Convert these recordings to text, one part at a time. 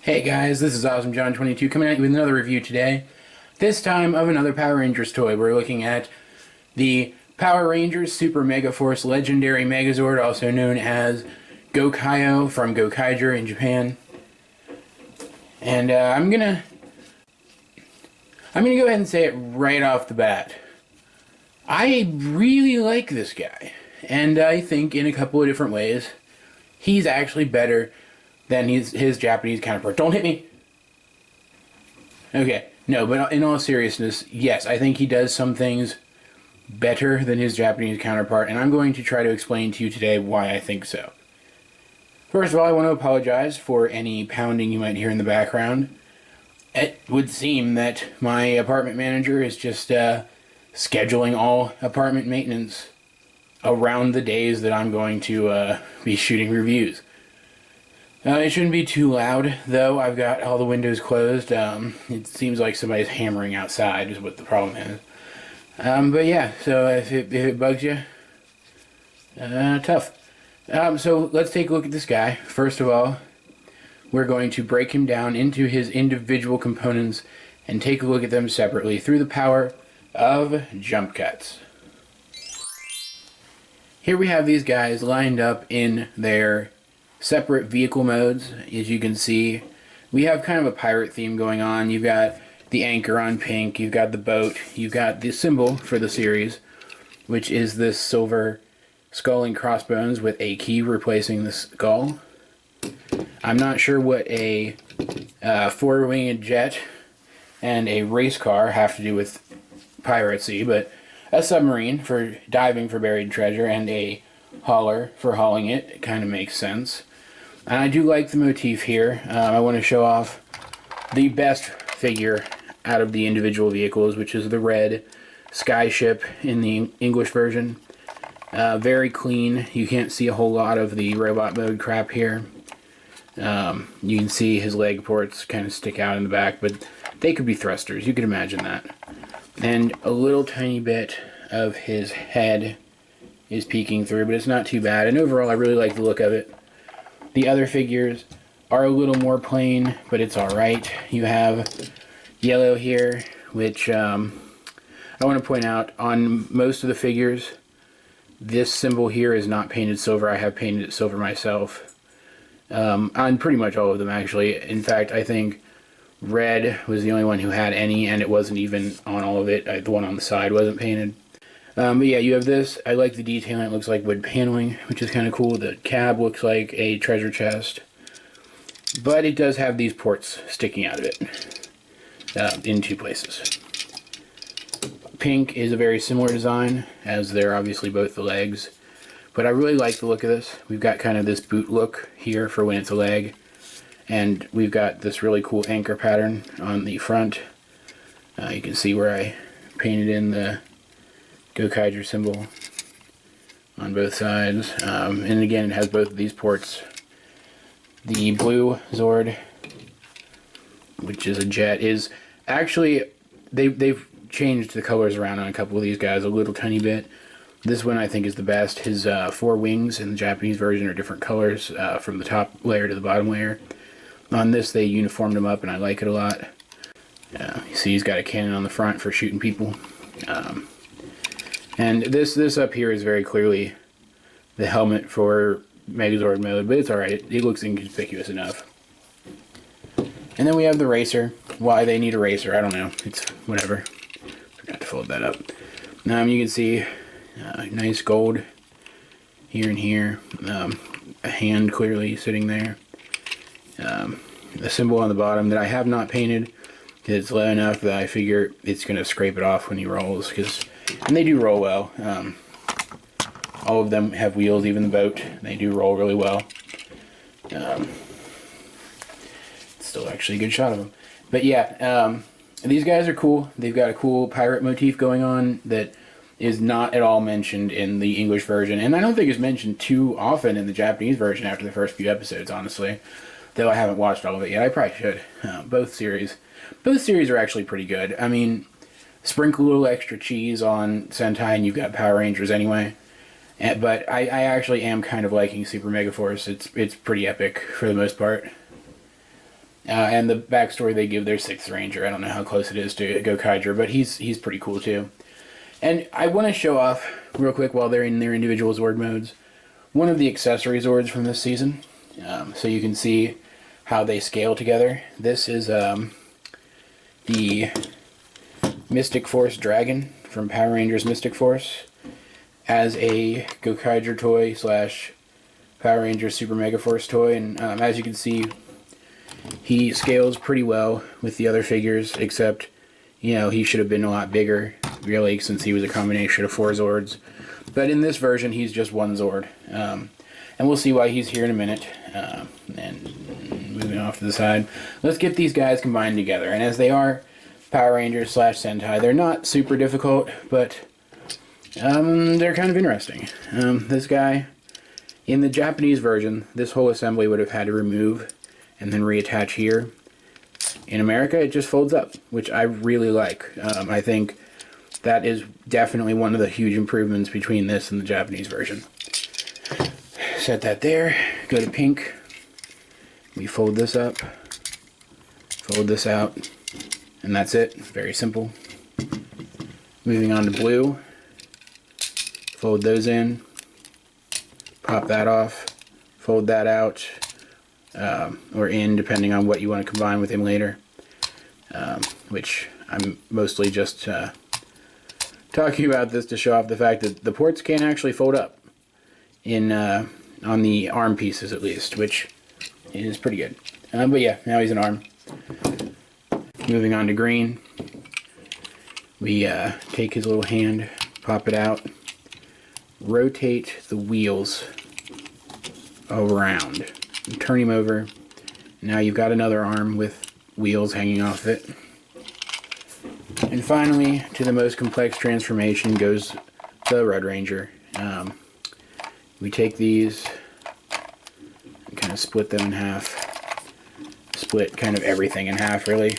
Hey guys, this is Awesome John 22 coming at you with another review today. This time of another Power Rangers toy. We're looking at the Power Rangers Super Megaforce Legendary Megazord, also known as Gokaiyo from Gokaiger in Japan. And I'm gonna go ahead and say it right off the bat. I really like this guy, and I think in a couple of different ways he's actually better than his Japanese counterpart. Don't hit me! Okay, no, but in all seriousness, yes, I think he does some things better than his Japanese counterpart, and I'm going to try to explain to you today why I think so. First of all, I want to apologize for any pounding you might hear in the background. It would seem that my apartment manager is just scheduling all apartment maintenance around the days that I'm going to be shooting reviews. It shouldn't be too loud, though. I've got all the windows closed. It seems like somebody's hammering outside is what the problem is. But yeah, so if it bugs you, tough. So let's take a look at this guy. First of all, we're going to break him down into his individual components and take a look at them separately through the power of jump cuts. Here we have these guys lined up in their separate vehicle modes. As you can see, we have kind of a pirate theme going on. You've got the anchor on pink, you've got the boat, you've got the symbol for the series, which is this silver skull and crossbones with a key replacing the skull. I'm not sure what a four-winged jet and a race car have to do with piracy, but a submarine for diving for buried treasure and a hauler for hauling it kind of makes sense. And I do like the motif here. I want to show off the best figure out of the individual vehicles, which is the red skyship in the English version. Very clean. You can't see a whole lot of the robot mode crap here. You can see his leg ports kind of stick out in the back, but they could be thrusters. You could imagine that. And a little tiny bit of his head is peeking through, but it's not too bad. And overall, I really like the look of it. The other figures are a little more plain, but it's alright. You have yellow here, which I want to point out, on most of the figures, this symbol here is not painted silver. I have painted it silver myself. On pretty much all of them, actually. In fact, I think red was the only one who had any, and it wasn't even on all of it. The one on the side wasn't painted. But yeah, you have this. I like the detailing. It looks like wood paneling, which is kind of cool. The cab looks like a treasure chest. But it does have these ports sticking out of it in two places. Pink is a very similar design, as they're obviously both the legs. But I really like the look of this. We've got kind of this boot look here for when it's a leg. And we've got this really cool anchor pattern on the front. You can see where I painted in the Gokaiger symbol on both sides. And again, it has both of these ports. The blue Zord, which is a jet, is actually, they've changed the colors around on a couple of these guys a little tiny bit. This one I think is the best. His four wings in the Japanese version are different colors from the top layer to the bottom layer. On this they uniformed him up and I like it a lot. You see he's got a cannon on the front for shooting people. And this up here is very clearly the helmet for Megazord mode, but it's alright. It looks inconspicuous enough. And then we have the racer. Why they need a racer, I don't know. It's whatever. Forgot to fold that up. You can see nice gold here and here. A hand clearly sitting there. A symbol on the bottom that I have not painted. It's low enough that I figure it's going to scrape it off when he rolls. And they do roll well. All of them have wheels, even the boat. They do roll really well. It's still actually a good shot of them. But yeah, these guys are cool. They've got a cool pirate motif going on that is not at all mentioned in the English version. And I don't think it's mentioned too often in the Japanese version after the first few episodes, honestly. Though I haven't watched all of it yet. I probably should. Both series are actually pretty good. I mean, sprinkle a little extra cheese on Sentai and you've got Power Rangers anyway. But I actually am kind of liking Super Megaforce. It's pretty epic for the most part. And the backstory they give their 6th Ranger, I don't know how close it is to Gokaiger, but he's pretty cool too. And I want to show off real quick while they're in their individual Zord modes one of the accessory Zords from this season, so you can see how they scale together. This is the Mystic Force Dragon from Power Rangers Mystic Force as a Gokaiger toy slash Power Rangers Super Megaforce toy, and as you can see, he scales pretty well with the other figures, except, you know, he should have been a lot bigger, really, since he was a combination of 4 Zords. But in this version, he's just 1 Zord. And we'll see why he's here in a minute. And moving off to the side, let's get these guys combined together. And as they are Power Rangers slash Sentai, they're not super difficult, but they're kind of interesting. This guy, in the Japanese version, this whole assembly would have had to remove and then reattach here. In America, it just folds up, which I really like. I think that is definitely one of the huge improvements between this and the Japanese version. Set that there, go to pink, we fold this up, fold this out, and that's it. Very simple. Moving on to blue, fold those in, pop that off, fold that out, or in, depending on what you want to combine with him later, which I'm mostly just talking about this to show off the fact that the ports can actually fold up in on the arm pieces, at least, which is pretty good. But yeah, now he's an arm. Moving on to green, we take his little hand, pop it out, rotate the wheels around, and turn him over. Now you've got another arm with wheels hanging off it. And finally, to the most complex transformation goes the Red Ranger. We take these and kind of split them in half. Split kind of everything in half, really,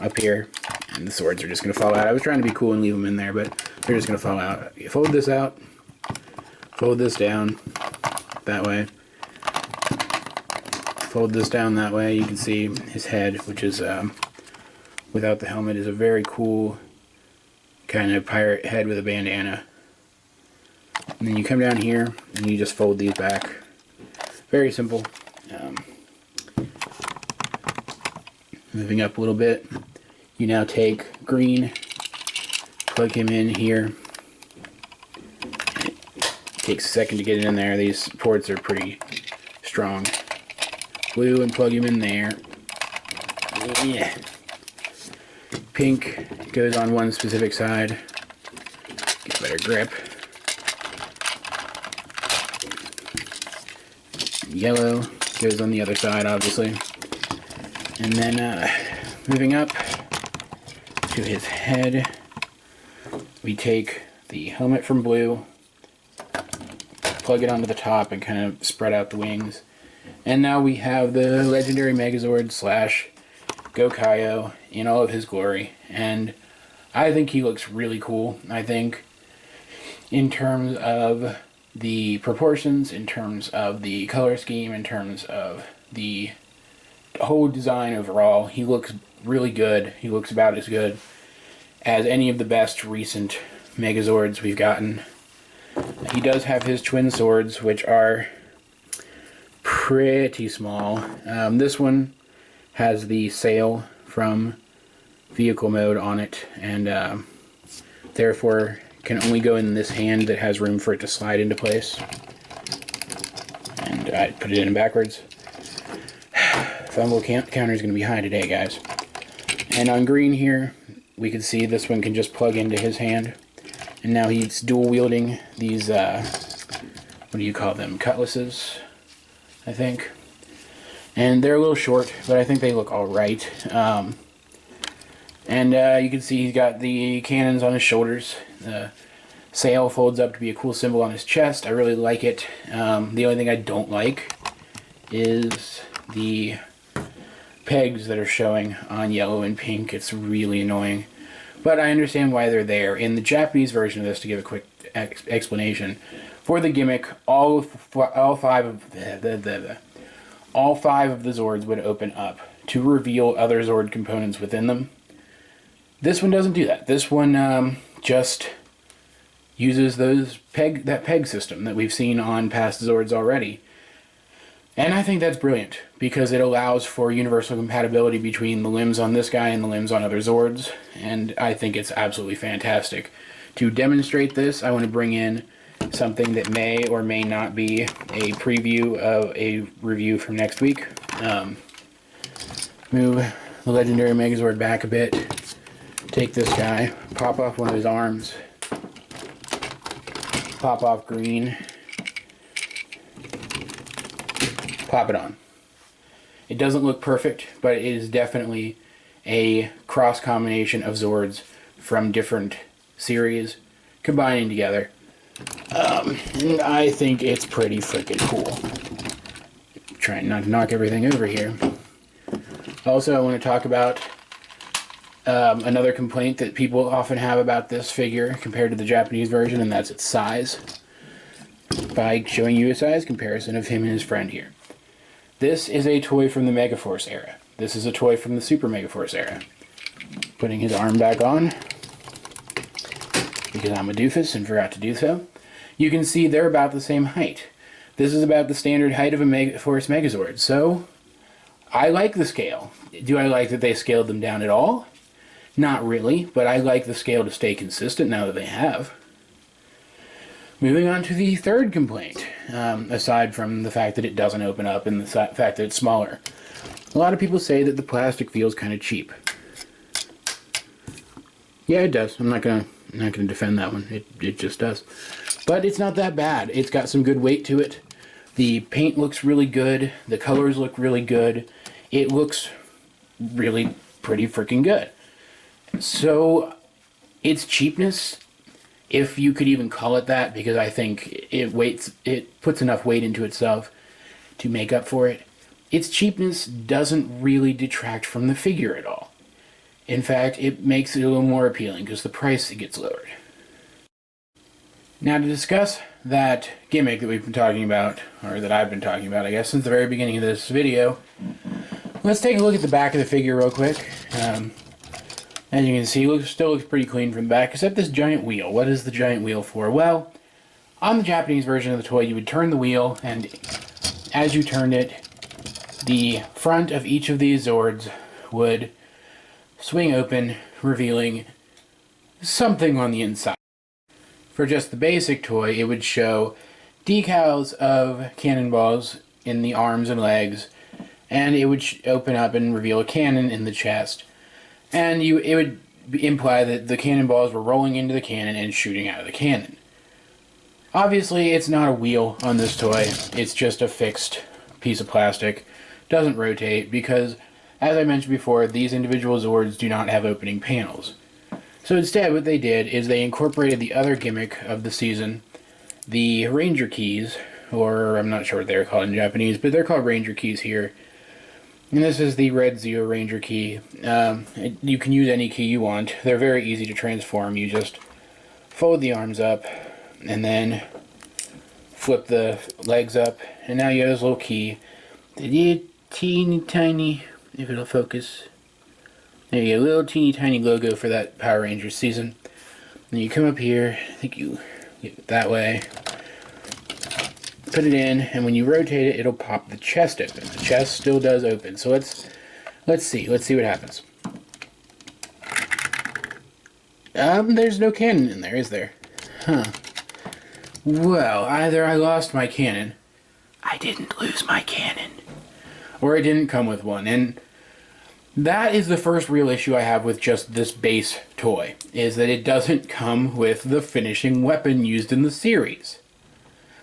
up here. And the swords are just going to fall out. I was trying to be cool and leave them in there, but they're just going to fall out. You fold this out, fold this down that way, fold this down that way. You can see his head, which is without the helmet, is a very cool kind of pirate head with a bandana. And then you come down here and you just fold these back. Very simple. Moving up a little bit, you now take green, plug him in here. It takes a second to get it in there. These ports are pretty strong. Blue, and plug him in there. Yeah. Pink goes on one specific side. Get a better grip. Yellow goes on the other side, obviously. And then moving up to his head, we take the helmet from blue, plug it onto the top, and kind of spread out the wings. And now we have the legendary Megazord slash Gokaiger in all of his glory, and I think he looks really cool. I think in terms of the proportions, in terms of the color scheme, in terms of the whole design overall, he looks really good. He looks about as good as any of the best recent Megazords we've gotten. He does have his twin swords, which are pretty small. This one has the sail from vehicle mode on it, and therefore can only go in this hand that has room for it to slide into place. And I put it in backwards. Fumble counter is going to be high today, guys. And on green here, we can see this one can just plug into his hand. And now he's dual wielding these, what do you call them? Cutlasses, I think. And they're a little short, but I think they look alright. And you can see he's got the cannons on his shoulders. The sail folds up to be a cool symbol on his chest. I really like it. The only thing I don't like is the pegs that are showing on yellow and pink. It's really annoying. But I understand why they're there. In the Japanese version of this, to give a quick explanation, for the gimmick, all five all 5 of the Zords would open up to reveal other Zord components within them. This one doesn't do that. This one just uses that peg system that we've seen on past Zords already. And I think that's brilliant, because it allows for universal compatibility between the limbs on this guy and the limbs on other Zords, and I think it's absolutely fantastic. To demonstrate this, I want to bring in something that may or may not be a preview of a review from next week. Move the legendary Megazord back a bit, take this guy, pop off one of his arms, pop off green, pop it on. It doesn't look perfect, but it is definitely a cross combination of Zords from different series combining together. And I think it's pretty freaking cool. Trying not to knock everything over here. Also, I want to talk about another complaint that people often have about this figure compared to the Japanese version, and that's its size. By showing you a size comparison of him and his friend here. This is a toy from the Megaforce era. This is a toy from the Super Megaforce era. Putting his arm back on, because I'm a doofus and forgot to do so. You can see they're about the same height. This is about the standard height of a Megaforce Megazord, so I like the scale. Do I like that they scaled them down at all? Not really, but I like the scale to stay consistent now that they have. Moving on to the third complaint, aside from the fact that it doesn't open up and the fact that it's smaller. A lot of people say that the plastic feels kind of cheap. Yeah, it does. I'm not gonna defend that one. It just does. But it's not that bad. It's got some good weight to it. The paint looks really good. The colors look really good. It looks really pretty freaking good. So its cheapness, if you could even call it that, because I think it puts enough weight into itself to make up for it. Its cheapness doesn't really detract from the figure at all. In fact, it makes it a little more appealing because the price gets lowered. Now, to discuss that gimmick that we've been talking about, or that I've been talking about, I guess, since the very beginning of this video, let's take a look at the back of the figure real quick. As you can see, it still looks pretty clean from the back, except this giant wheel. What is the giant wheel for? Well, on the Japanese version of the toy, you would turn the wheel, and as you turned it, the front of each of these Zords would swing open, revealing something on the inside. For just the basic toy, it would show decals of cannonballs in the arms and legs, and it would open up and reveal a cannon in the chest. And it would imply that the cannonballs were rolling into the cannon and shooting out of the cannon. Obviously, it's not a wheel on this toy. It's just a fixed piece of plastic. Doesn't rotate because, as I mentioned before, these individual Zords do not have opening panels. So instead, what they did is they incorporated the other gimmick of the season, the Ranger keys, or I'm not sure what they're called in Japanese, but they're called Ranger keys here. And this is the Red Zeo Ranger key. You can use any key you want. They're very easy to transform. You just fold the arms up and then flip the legs up, and now you have this little key. Teeny tiny, if it'll focus. There you go, little teeny tiny logo for that Power Rangers season. Then you come up here, I think you get it that way. Put it in, and when you rotate it, it'll pop the chest open. The chest still does open. So let's see what happens. There's no cannon in there, is there? Huh. Well, either I lost my cannon, I didn't lose my cannon, or it didn't come with one. And that is the first real issue I have with just this base toy, is that it doesn't come with the finishing weapon used in the series.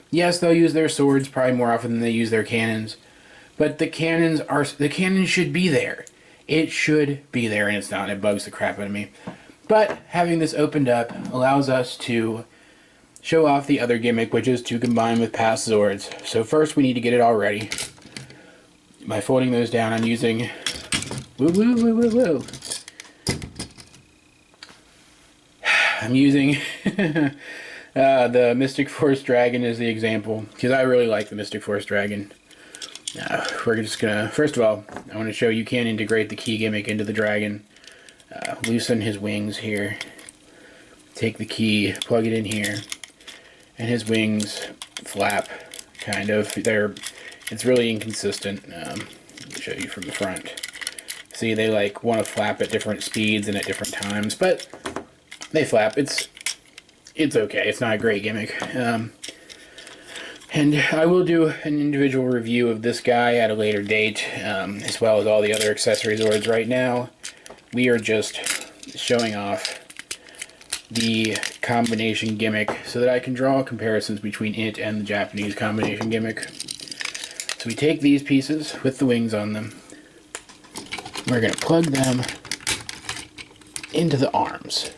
Yes, they'll use their swords probably more often than they use their cannons, but the cannons should be there. It should be there, and it's not. It bugs the crap out of me. But having this opened up allows us to show off the other gimmick, which is to combine with past Zords. So first we need to get it all ready. By folding those down, I'm using... I'm using the Mystic Force Dragon as the example, because I really like the Mystic Force Dragon. We're just gonna, first of all, I want to show you can integrate the key gimmick into the dragon. Loosen his wings here. Take the key, plug it in here, and his wings flap, kind of. It's really inconsistent. Let me show you from the front. See, they like want to flap at different speeds and at different times, but they flap. It's okay. It's not a great gimmick. And I will do an individual review of this guy at a later date, as well as all the other accessory Zords. Right now, we are just showing off the combination gimmick so that I can draw comparisons between it and the Japanese combination gimmick. So we take these pieces with the wings on them. We're going to plug them into the arms.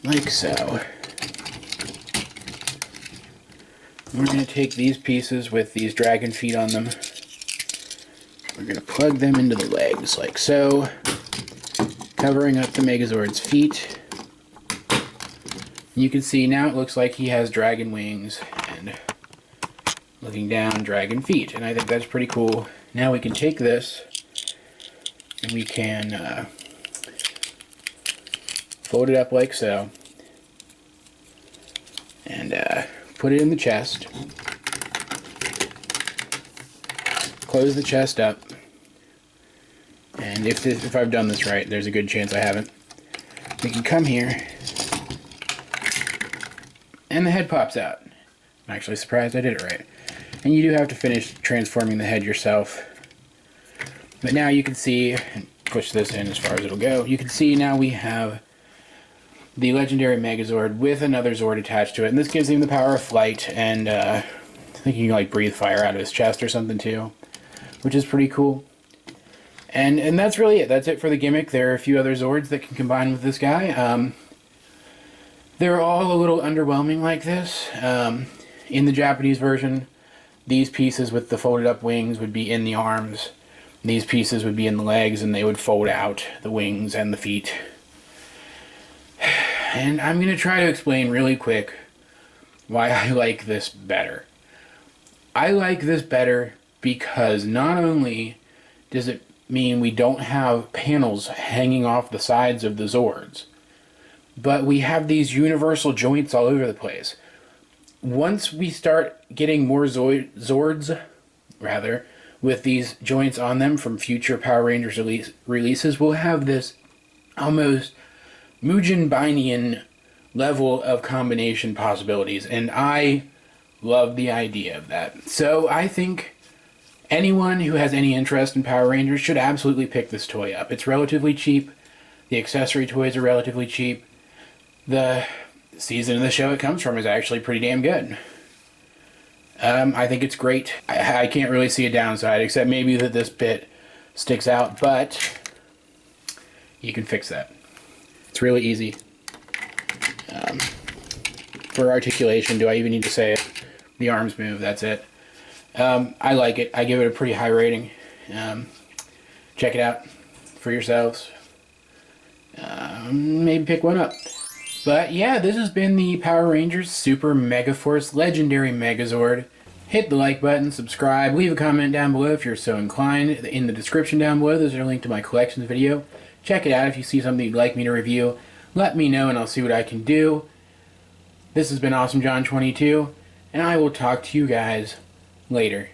Like so. We're going to take these pieces with these dragon feet on them. We're going to plug them into the legs, like so, covering up the Megazord's feet. You can see now it looks like he has dragon wings, and looking down, dragon feet, and I think that's pretty cool. Now we can take this, and we can fold it up like so, and put it in the chest. Close the chest up. And if I've done this right, there's a good chance I haven't. We can come here, and the head pops out. I'm actually surprised I did it right. And you do have to finish transforming the head yourself. But now you can see, and push this in as far as it'll go, you can see now we have the legendary Megazord with another Zord attached to it, and this gives him the power of flight, and I think you can like breathe fire out of his chest or something too, which is pretty cool. And that's really it. That's it for the gimmick. There are a few other Zords that can combine with this guy. They're all a little underwhelming like this. In the Japanese version, these pieces with the folded up wings would be in the arms. These pieces would be in the legs, and they would fold out the wings and the feet. And I'm going to try to explain really quick why I like this better. I like this better because not only does it mean we don't have panels hanging off the sides of the Zords, but we have these universal joints all over the place. Once we start getting more Zords, with these joints on them from future Power Rangers releases, we'll have this almost Mugen Bainian level of combination possibilities, and I love the idea of that. So I think anyone who has any interest in Power Rangers should absolutely pick this toy up. It's relatively cheap. The accessory toys are relatively cheap. The season of the show it comes from is actually pretty damn good. I think it's great. I can't really see a downside, except maybe that this bit sticks out, but you can fix that. It's really easy. For articulation, do I even need to say it? The arms move, that's it. I like it. I give it a pretty high rating. Check it out for yourselves. Maybe pick one up. But yeah, this has been the Power Rangers Super Megaforce Legendary Megazord. Hit the like button, subscribe, leave a comment down below if you're so inclined. In the description down below, there's a link to my collections video. Check it out if you see something you'd like me to review. Let me know and I'll see what I can do. This has been Awesome John 22, and I will talk to you guys later.